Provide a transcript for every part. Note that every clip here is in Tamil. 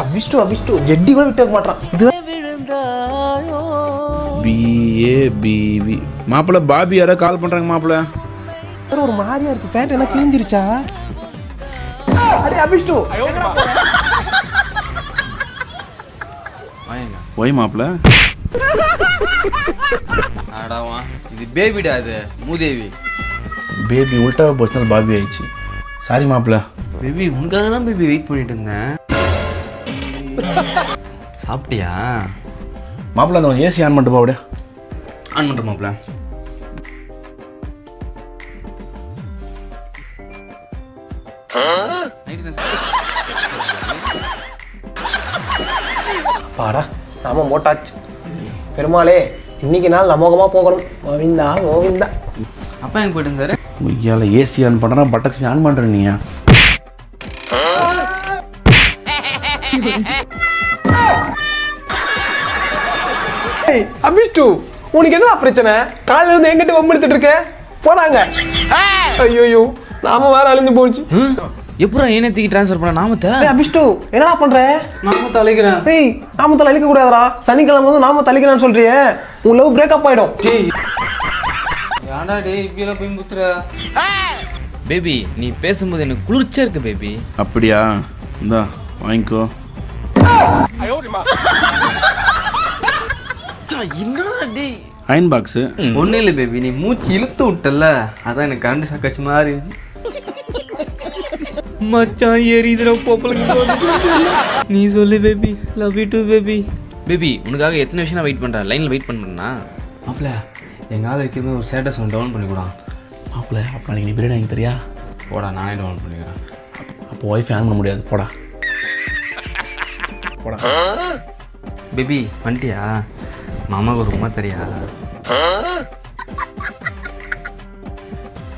அபிஷ்டு ஜெட்டி கூட விட்டு வைக்க மாட்டான். இது BABV மாப்பிள்ள பாபி யாரோ கால் பண்றாங்க மாப்பிள்ள. ஒரு மாதிரியா இருக்கு, பேண்ட் எல்லாம் கிழிஞ்சிருச்சா? அடே அபிஷ்டு ஒய் மாப்பிள்ள. ஆடாவா இது பேபிடா, இது மூதேவி. பேபி உல்டாவை போச்சு, பாபி ஆயிடுச்சு. சாரி மாப்பிள்ள. பேபி உனக்காக தான் பேபி வெயிட் பண்ணிட்டு இருந்தேன். சாப்பிட்டியா மாப்பிள்ள? அந்த ஏசி ஆன் பண்ணிட்டு போட. ஆன் பண்ணுற மாப்பிள்ள. பாடா நாம மோட்டாச்சு. பெருமாளே இன்னைக்கு நாள் அமோகமா போகணும். கோவிந்தா கோவிந்தா. அப்பா எங்க போயிட்டு இருந்தாரு? ஐயால ஏசி ஆன் பண்றா, பட்டக்ஸ் ஆன் பண்ற நீயா? அபிஷ்டு உனக்கு என்ன பிரச்சனை? காலையில இருந்து எங்கிட்ட வம்பெடுத்துட்டு இருக்க? போனாங்க. ஐயோ நாம வேற அழிஞ்சு போச்சு. எப்படா ஏனத்துக்கு ட்ரான்ஸ்ஃபர் பண்ண நாமத்தை? அபிஷ்டு என்னடா பண்ற? நாமத்தை அழைக்கிறேன். ஏய் நாமத்தை அழிக்க கூடாதுடா. சனிக்கிழமை வந்து நாமத்தை அழிக்கிறான்னு சொல்றியே, உன் லவ் பிரேக்கப் ஆயிடும். ஏன்டா டேய் இப்படி எல்லாம் போய் முத்துற? பேபி நீ பேசும்போது எனக்கு குளிர்ச்சியா இருக்கு பேபி. அப்படியா? இந்தா வாங்கிக்கோ. என்னடா டேய் அயன் பாக்ஸ். ஒன்றும் இல்லை பேபி, நீ மூச்சு இழுத்து விட்டல, அதான் எனக்கு கரண்ட் சாக்காச்சு மாதிரி இருந்துச்சு. மச்சான் எரியுதுடா போப்பலுக்கு. நீ சொல்லு baby, love you to baby. Baby உனக்காக எத்தனை விஷயம் வெயிட் பண்ணுறேன், லைனில் வெயிட் பண்ணுறேன்னா மாப்பிள்ள. எங்கள் ஆள் வைக்கிறது ஒரு ஸ்டேட்டஸ் ஒன்று டவுன் பண்ணிக்கூடான் மாப்பிள்ள. அப்போ நாளைக்கு நீ பிரியாணி வாங்கி தரியா? போடா நானே டவுன் பண்ணிக்கிறேன். அப்போ ஒய்ஃப் ஆன் பண்ண முடியாது. போடா போடா. பேபி வந்துட்டியா? மாமாவுக்கு ஒரு உமா தெரியா?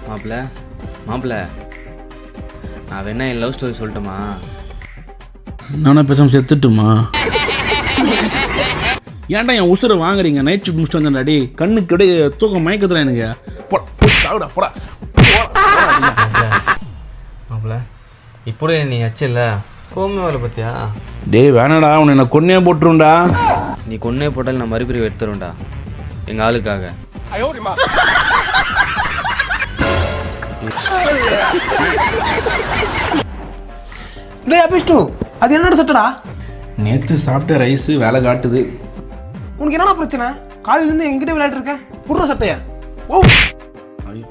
மாப்பிள்ள மாப்பிள்ள நான் வேணா என் லவ் ஸ்டோரி சொல்லட்டுமா? நானா பேசாம செத்துட்டுமா? ஏன்டா என் உசுரை வாங்குறீங்க? நைட் ஷிஃப்ட் முடிச்சுட்டு வந்தாடி, கண்ணுக்கு அப்படியே தூக்கம் மயக்கத்துல எனக்கு. சாப்பிடா போடா. மாப்பிள்ள இப்போ நீ அச்சில்ல கோமே வரல பத்தியா? டேய் வேணாடா, உன்னை என்ன கொன்னே போட்டுருண்டா. நீ கொன்னே போட்டாலும் நான் மறுபிரிவு எடுத்துருவேன்டா எங்கள் ஆளுக்காக. டேய் அபிஷ்டு அது என்னடா சட்டடா? நேற்று சாப்பிட்ட ரைஸ் வேலை காட்டுது. உனக்கு என்னடா பிரச்சனை? காலையில இருந்து என்கிட்ட விளையாட்டு இருக்க. புடுற சட்டையா? ஓ ஐயோ.